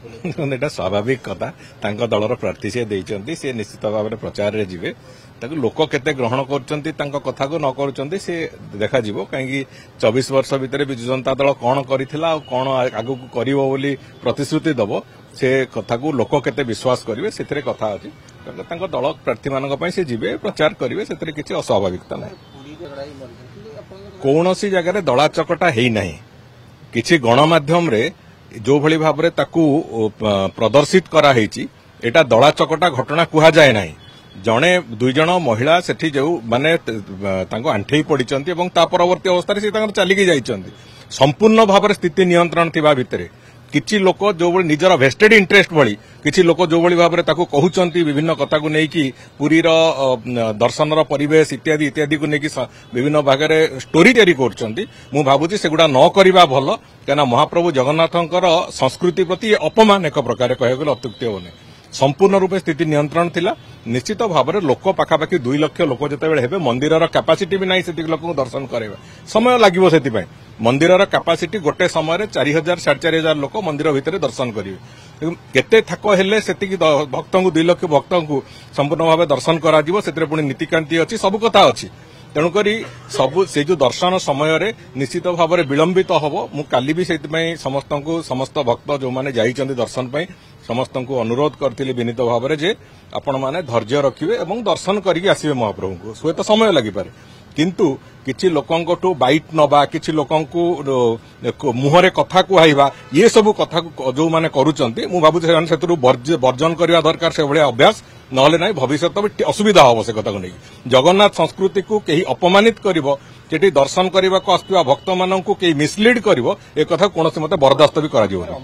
एटा स्वाभाविक कथा दलर प्रार्थी सी देइचंती सी निश्चित भाव में प्रचार रे जिवे ताकू लोक केते ग्रहण करचंती कथा को न करूचंती से देखा जिवो कहीं 24 वर्ष भितर बिजु जनता दल कौन करिथिला कौन आगु करिवो बोली प्रतिश्रुति दबो से कथा को लोक केते विश्वास करिवे सेथिरे कथा अछि तांको दल प्रार्थी मानक पई से जिवे प्रचार करिवे सेथिरे किछि अस्वाभाविकता नै कोनोसी जगह रे दला चकटा हेई नाही किछि गणमाध्यम रे जो भली भाव में ताकू प्रदर्शित करा हेची एटा दला चकटा घटना कुहा जाए नाही जणे दुई जण महिला सेठी जो माने तांको आंठेई पडिचंती एवं ता परवर्ती अवस्था रे से तांकर चलिकी जाइचंती संपूर्ण भाव में स्थिति नियंत्रण थिबा भितरे किछि लोक जो भली निजर वेस्टेड इंटरेस्ट भली किछि लोक जो भली भाव में ताकू कहउचंती विभिन्न कथा को नै कि पुरी रो दर्शन रो परिवेश इत्यादि इत्यादि को नै कि विभिन्न भाग रे स्टोरी तैयारी करचंती मु भाबुची सेगुडा न करिबा भलो केना महाप्रभु जगन्नाथंकर संस्कृति प्रति अपमान एक प्रकार कहय गेल अत्युक्ति होने संपूर्ण रूपे स्थिति नियंत्रण थिला निश्चित भाव में लोक पाखापाखि 2 लाख लोक जितेबाला हेबे मंदिर कैपेसिटी भी नहीं से लोक दर्शन करेगा समय लगे से मंदिर कैपेसिटी गोटे समय 4000 4500 लोक मंदिर भितर दर्शन करेंगे केते थाक हेले से भक्त को 2 लाख भक्त को संपूर्ण भाव दर्शन करा पुणी नीतिकांति अच्छी सब कथा अच्छी तेणुक सबू से जो दर्शन समय रे निश्चित भाव में विलंबित हम मु काली भी समस्त भक्त जो मैंने जाइछन्ति दर्शन पाई समस्त को अनुरोध करथिले विनीत भाव में जे आपण माने धैर्य रखिवे एवं दर्शन करिक आसिबे महाप्रभु को हुए तो समय लगी पारे किंतु किछि लोकंकटू बाइट नबा किछि लोकंकु मुहरे कथा कुहाइबा ये सब कथा जो माने करूचंती मु भाबु सेतु वर्जन करबा दरकार से भले अभ्यास नहले नाही भविष्यत में असुविधा हो से कथा को नहीं जगन्नाथ संस्कृति को कहीं अपमानित करिवो जेटी दर्शन करबा को आसुवा भक्त मानन को कहीं मिसलीड करिवो ए कथा कोनोसी मते बर्दाश्त भी करा जिवो।